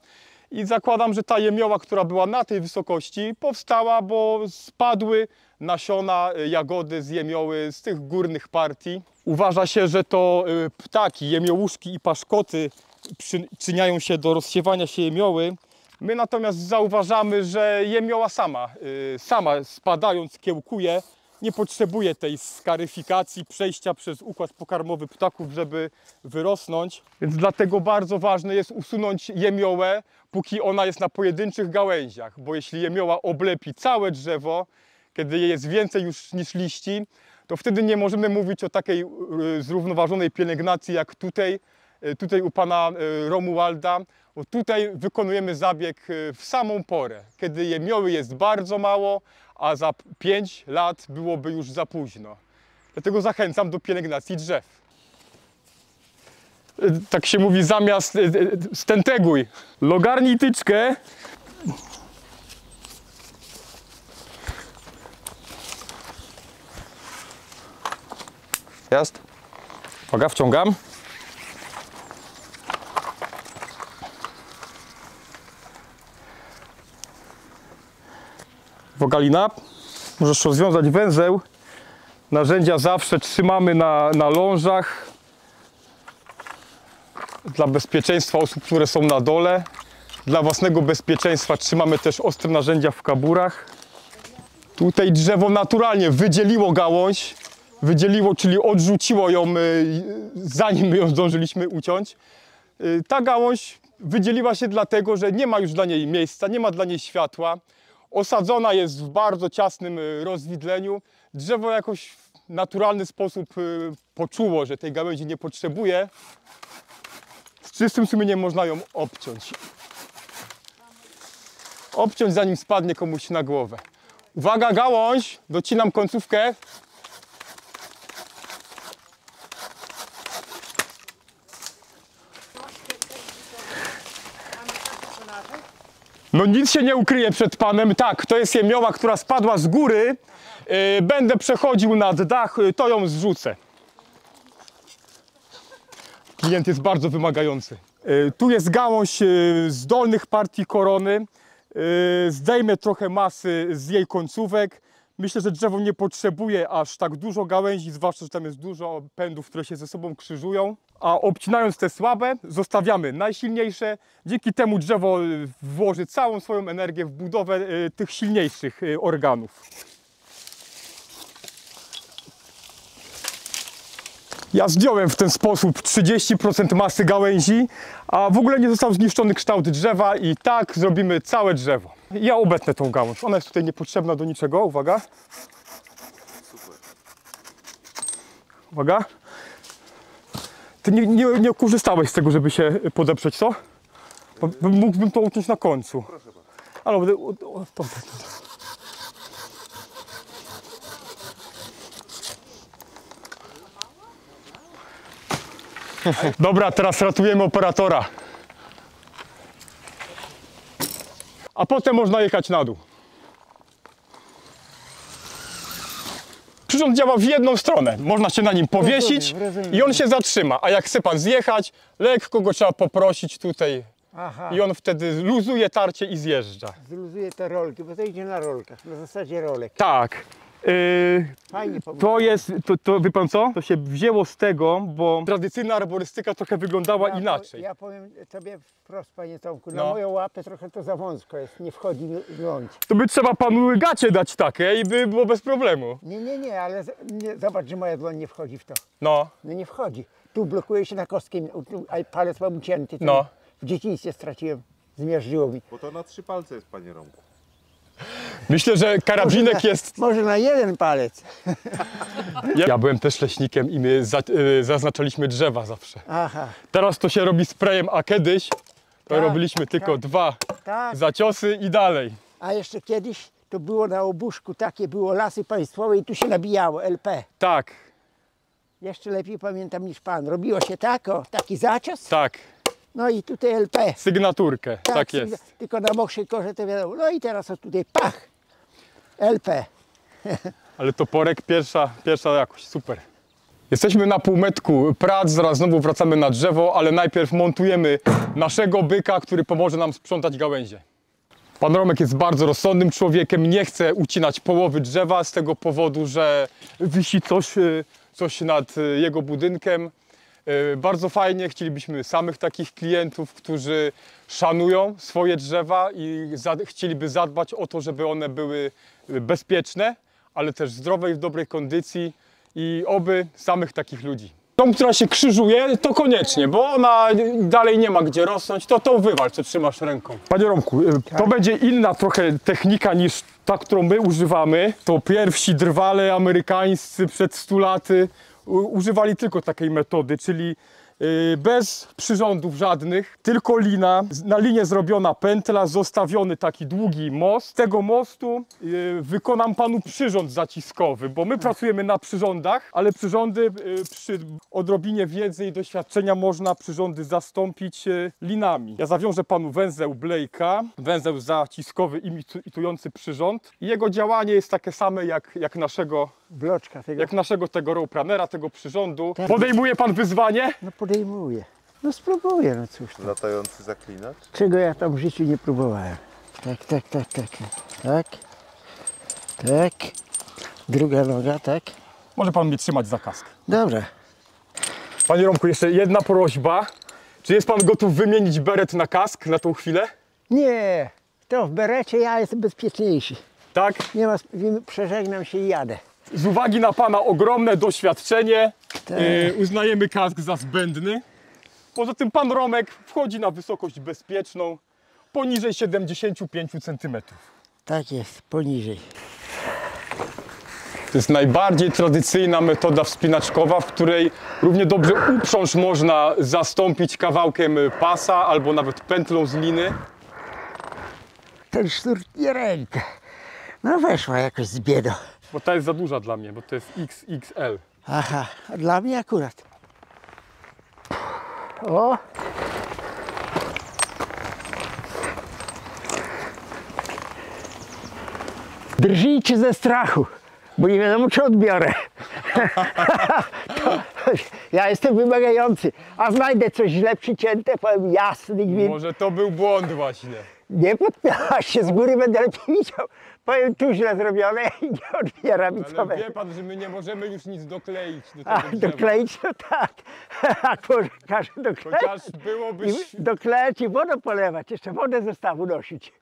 I zakładam, że ta jemioła, która była na tej wysokości, powstała, bo spadły nasiona, jagody z jemioły z tych górnych partii. Uważa się, że to ptaki, jemiołuszki i paszkoty przyczyniają się do rozsiewania się jemioły. My natomiast zauważamy, że jemioła sama spadając kiełkuje, nie potrzebuje tej skaryfikacji, przejścia przez układ pokarmowy ptaków, żeby wyrosnąć. Więc dlatego bardzo ważne jest usunąć jemiołę, póki ona jest na pojedynczych gałęziach. Bo jeśli jemioła oblepi całe drzewo, kiedy jej jest więcej już niż liści, to wtedy nie możemy mówić o takiej zrównoważonej pielęgnacji jak tutaj u pana Romualda. Bo tutaj wykonujemy zabieg w samą porę, kiedy jemioły jest bardzo mało, a za 5 lat byłoby już za późno. Dlatego zachęcam do pielęgnacji drzew. Tak się mówi, zamiast stenteguj. Logarnij tyczkę. Jest? Uwaga, wciągam. Wogalina, możesz rozwiązać węzeł. Narzędzia zawsze trzymamy na lążach dla bezpieczeństwa osób, które są na dole. Dla własnego bezpieczeństwa trzymamy też ostre narzędzia w kaburach. Tutaj drzewo naturalnie wydzieliło gałąź. Wydzieliło, czyli odrzuciło ją, zanim my ją zdążyliśmy uciąć. Ta gałąź wydzieliła się dlatego, że nie ma już dla niej miejsca, nie ma dla niej światła. Osadzona jest w bardzo ciasnym rozwidleniu. Drzewo jakoś w naturalny sposób poczuło, że tej gałęzi nie potrzebuje. Z czystym sumieniem można ją obciąć. Obciąć, zanim spadnie komuś na głowę. Uwaga, gałąź! Docinam końcówkę. No nic się nie ukryje przed panem. Tak, to jest jemioła, która spadła z góry. Będę przechodził nad dach, to ją zrzucę. Klient jest bardzo wymagający. Tu jest gałąź z dolnych partii korony. Zdejmę trochę masy z jej końcówek. Myślę, że drzewo nie potrzebuje aż tak dużo gałęzi, zwłaszcza, że tam jest dużo pędów, które się ze sobą krzyżują. A obcinając te słabe, zostawiamy najsilniejsze. Dzięki temu drzewo włoży całą swoją energię w budowę tych silniejszych organów. Ja zdjąłem w ten sposób 30% masy gałęzi, a w ogóle nie został zniszczony kształt drzewa i tak zrobimy całe drzewo. Ja obetnę tą gałąź. Ona jest tutaj niepotrzebna do niczego. Uwaga. Uwaga. Ty nie korzystałeś z tego, żeby się podeprzeć, co? Mógłbym to uciąć na końcu. Ale będę... Dobra, teraz ratujemy operatora. A potem można jechać na dół. Przyrząd działa w jedną stronę. Można się na nim powiesić i on się zatrzyma. A jak chce pan zjechać, lekko go trzeba poprosić tutaj. Aha. I on wtedy luzuje tarcie i zjeżdża. Zluzuje te rolki, bo to idzie na rolkach, na zasadzie rolek. Tak. Fajnie pomysł. To jest, wie pan co? To się wzięło z tego, bo tradycyjna arborystyka trochę wyglądała inaczej. Ja powiem tobie wprost, panie Tomku, na No. moją łapę trochę to za wąsko jest, nie wchodzi ląd. To by trzeba panu gacie dać takie i by było bez problemu. Nie, ale zobacz, że moja dłoń nie wchodzi w to. No. No nie wchodzi. Tu blokuje się na kostkę, a palec mam ucięty. To No. W dzieciństwie straciłem, zmiażdżyło mi. Bo to na 3 palce jest, panie Romku. Myślę, że karabinek jest... Może na jeden palec. Ja byłem też leśnikiem i my zaznaczaliśmy drzewa zawsze. Aha, Teraz to się robi sprayem, a kiedyś to Tak, robiliśmy tylko tak. 2 tak. zaciosy i dalej. A jeszcze kiedyś to było na Obuszku, takie było Lasy Państwowe i tu się nabijało LP. Tak, Jeszcze lepiej pamiętam niż pan. Robiło się tak, o, taki zacios, tak. no i tutaj LP. Sygnaturkę, tak jest. Tylko na mokrzej korze to wiadomo. No i teraz o tutaj pach, LP. Ale toporek pierwsza jakość, super. Jesteśmy na półmetku prac, zaraz znowu wracamy na drzewo, ale najpierw montujemy naszego byka, który pomoże nam sprzątać gałęzie. Pan Romek jest bardzo rozsądnym człowiekiem, nie chce ucinać połowy drzewa z tego powodu, że wisi coś nad jego budynkiem. Bardzo fajnie, chcielibyśmy samych takich klientów, którzy szanują swoje drzewa i chcieliby zadbać o to, żeby one były bezpieczne, ale też zdrowe i w dobrej kondycji i oby samych takich ludzi. Tą, która się krzyżuje, to koniecznie, bo ona dalej nie ma gdzie rosnąć, to tą wywal, co trzymasz ręką. Panie Romku, to będzie inna trochę technika niż ta, którą my używamy. To pierwsi drwale amerykańscy przed 100 laty używali tylko takiej metody, czyli bez przyrządów żadnych, tylko lina, na linie zrobiona pętla, zostawiony taki długi most. Z tego mostu wykonam panu przyrząd zaciskowy, bo my pracujemy na przyrządach, ale przyrządy przy odrobinie wiedzy i doświadczenia można przyrządy zastąpić linami. Ja zawiążę panu węzeł Blake'a, węzeł zaciskowy imitujący przyrząd. I jego działanie jest takie same jak naszego Bloczka tego. tego rope-runnera, tego przyrządu. Podejmuje pan wyzwanie? No podejmuję. No spróbuję, no cóż to. Latający zaklinacz. Czego ja tam w życiu nie próbowałem. Tak. Tak. Druga noga, tak. Może pan mnie trzymać za kask. Dobra. Panie Romku, jeszcze jedna prośba. Czy jest pan gotów wymienić beret na kask na tą chwilę? Nie, to w berecie ja jestem bezpieczniejszy. Tak? Nie ma, przeżegnam się i jadę. Z uwagi na pana ogromne doświadczenie Tak. uznajemy kask za zbędny. Poza tym pan Romek wchodzi na wysokość bezpieczną poniżej 75 cm. Tak jest, poniżej. To jest najbardziej tradycyjna metoda wspinaczkowa, w której równie dobrze uprząż można zastąpić kawałkiem pasa albo nawet pętlą z liny. Ten sznur nie rękę. No weszła jakoś z biedą. Bo ta jest za duża dla mnie, bo to jest XXL. Aha, a dla mnie akurat. O! Drżyjcie ze strachu, bo nie wiadomo, czy odbiorę. Ja jestem wymagający, a znajdę coś źle przycięte, powiem jasny gwint. Może to był błąd właśnie. Nie podpiąłaś się, z góry będę lepiej widział. Powiem, tu źle zrobione i nie odbieram i co Ale wie będzie. pan, że my nie możemy już nic dokleić do A, tego drzewa. dokleić to tak. A może każe dokleić? Chociaż byłoby... I dokleić i wodę polewać, jeszcze wodę ze stawu nosić.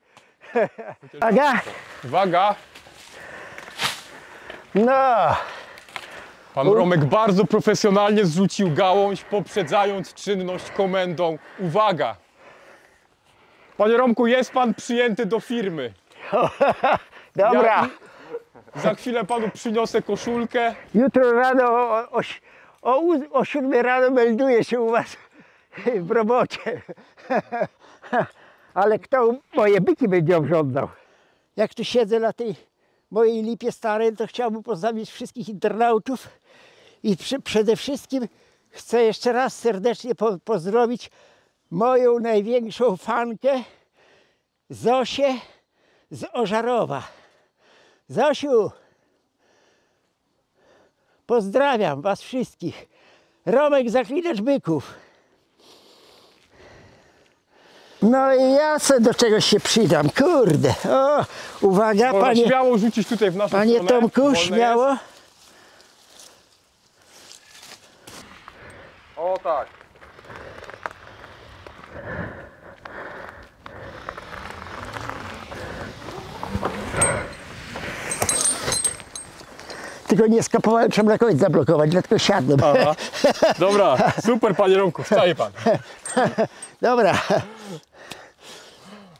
Aga? Uwaga! No, Pan Romek bardzo profesjonalnie zrzucił gałąź, poprzedzając czynność komendą. Uwaga! Panie Romku, jest pan przyjęty do firmy. dobra. Za chwilę panu przyniosę koszulkę. Jutro rano o 7 rano melduję się u was w robocie. Ale kto moje byki będzie oglądał? Jak tu siedzę na tej mojej lipie starej, to chciałbym pozdrowić wszystkich internautów i przede wszystkim chcę jeszcze raz serdecznie pozdrowić moją największą fankę Zosię z Ożarowa. Zosiu, pozdrawiam was wszystkich. Romek, zaklinacz byków. No i ja se do czegoś się przydam, kurde. O, uwaga, Można panie, śmiało rzucić tutaj w naszą panie stronę. Tomku, Wolne śmiało. jest. O tak. Tylko nie skapowałem, trzeba na koniec zablokować, dlatego siadłem. Aha. Dobra, super panie Romku, wstaje pan. Dobra.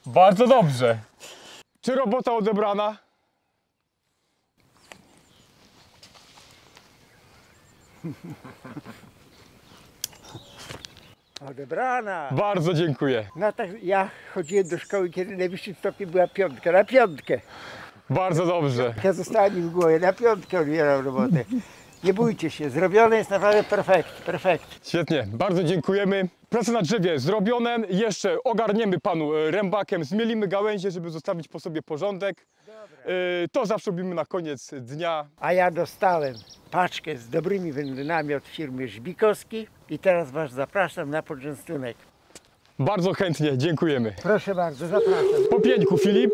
Bardzo dobrze. Czy robota odebrana? Odebrana. Bardzo dziękuję. No tak, ja chodziłem do szkoły, kiedy najwyższym stopniu była piątka, na piątkę. Bardzo dobrze. Ja została mi w głowie, na piątkę odbieram robotę. Nie bójcie się, zrobione jest naprawdę perfekt. Świetnie, bardzo dziękujemy. Prace na drzewie zrobione. Jeszcze ogarniemy panu rębakiem, zmielimy gałęzie, żeby zostawić po sobie porządek. To zawsze robimy na koniec dnia. A ja dostałem paczkę z dobrymi wędlinami od firmy Żbikowski i teraz was zapraszam na poczęstunek. Bardzo chętnie, dziękujemy. Proszę bardzo, zapraszam. Po pieńku, Filip.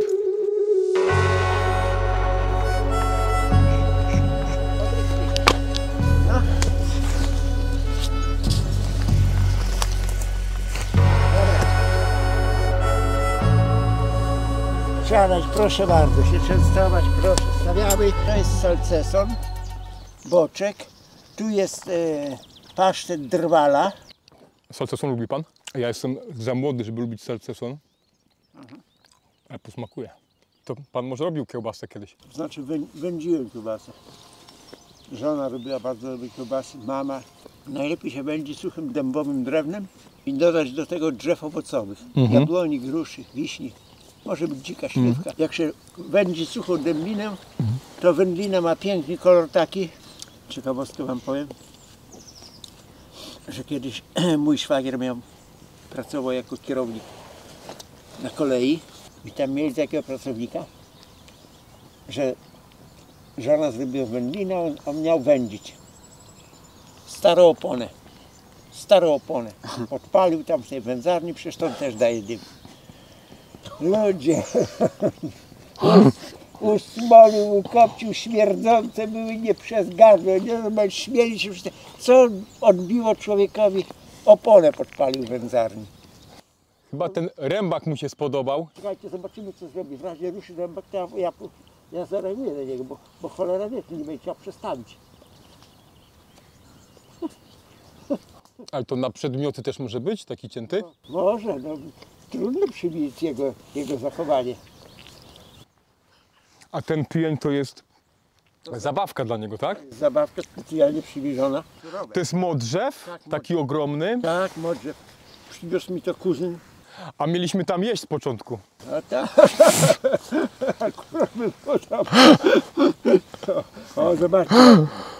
Siadać, proszę bardzo, się częstować, proszę. Stawiamy, to jest salceson, boczek, tu jest pasztet drwala. Salceson lubi pan? Ja jestem za młody, żeby lubić salceson. Ale posmakuje. To pan może robił kiełbasę kiedyś. Znaczy wędziłem kiełbasę. Żona robiła bardzo dobre kiełbasy, mama. Najlepiej się wędzi suchym dębowym drewnem i dodać do tego drzew owocowych. Jabłoni, gruszy, wiśni. Może być dzika śliwka. Jak się wędzi suchą dębinę, to wędlina ma piękny kolor taki. Ciekawostkę wam powiem, że kiedyś mój szwagier pracował jako kierownik na kolei i tam mieli takiego pracownika, że żona zrobiła wędlinę, on miał wędzić. Starą oponę. Odpalił tam w tej wędzarni, przecież on też daje dym. Ludzie, usmolił, ukopcił, śmierdzące były nie przez gardło, nie, śmieli się wszyscy. Co odbiło człowiekowi? Oponę podpalił w wędzarni. Chyba ten rębak mu się spodobał. Czekajcie, zobaczymy co zrobi. W razie ruszy rębak, to ja zareaguję na niego, bo cholera wie, to nie będzie chciał przestawić. Ale to na przedmioty też może być taki cięty? Może, no trudno przybić jego zachowanie. A ten pień to jest zabawka dla niego, tak? Zabawka specjalnie przywieziona. To jest modrzew, taki ogromny. Tak, może. Przywiózł mi to kuzyn. A mieliśmy tam jeść z początku. A tak. Akurat bym podał. O, zobaczcie.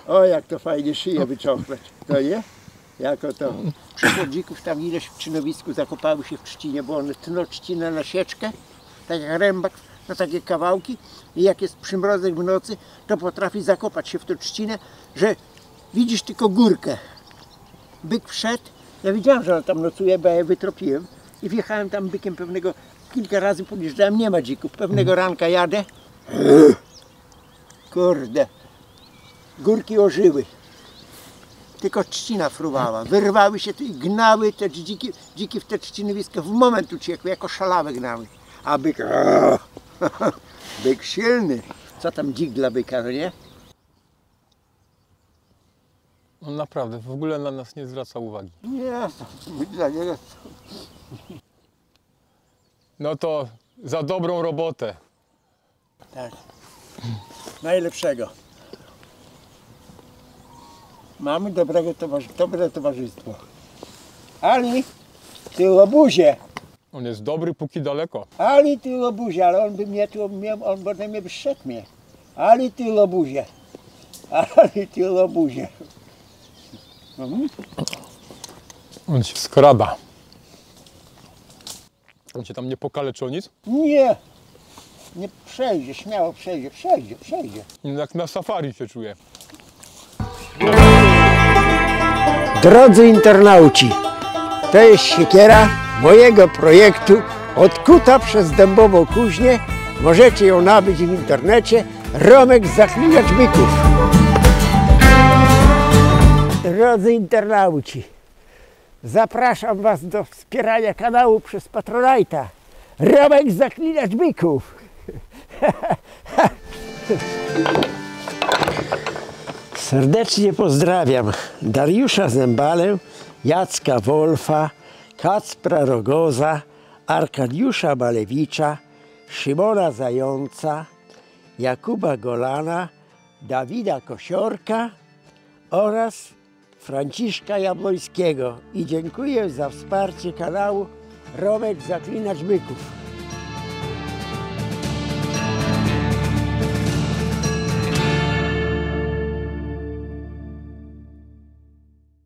O, jak to fajnie szyję wyciągnąć. To nie? Jako to. Przychodzików tam ileś w Czynowisku zakopały się w trzcinie, bo one tną trzcinę na sieczkę, tak jak rębak na takie kawałki i jak jest przymrozek w nocy, to potrafi zakopać się w tą trzcinę, że widzisz tylko górkę. Byk wszedł, ja widziałem, że on tam nocuje, bo ja je wytropiłem i wjechałem tam bykiem pewnego, kilka razy podjeżdżałem, nie ma dzików. Pewnego ranka jadę, kurde, górki ożyły. Tylko trzcina fruwała. Wyrwały się tu i gnały te dziki w te trzcinowiska. W moment uciekły, jako szalawe gnały. A byk, byk silny. Co tam dzik dla byka, no nie? On naprawdę w ogóle na nas nie zwraca uwagi. Nie, byk dla niego. No to za dobrą robotę. Tak. Najlepszego. Mamy dobre towarzystwo. Ali, ty łobuzie. On jest dobry, póki daleko. Ali, ty łobuzie, ale on by mnie tu, on by mnie wyszedł mnie. Ali, ty łobuzie. Ali, ty łobuzie. On się skrada. On cię tam nie pokaleczy o nic? Nie. Nie przejdzie, śmiało przejdzie. Jak na safari się czuje. Drodzy internauci, to jest siekiera mojego projektu odkuta przez dębową kuźnię. Możecie ją nabyć w internecie. Romek Zaklinacz Byków. Drodzy internauci, zapraszam Was do wspierania kanału przez Patronite'a. Romek Zaklinacz Byków. Serdecznie pozdrawiam Dariusza Zembalę, Jacka Wolfa, Kacpra Rogoza, Arkadiusza Malewicza, Szymona Zająca, Jakuba Golana, Dawida Kosiorka oraz Franciszka Jabłońskiego. I dziękuję za wsparcie kanału Romek Zaklinacz Byków.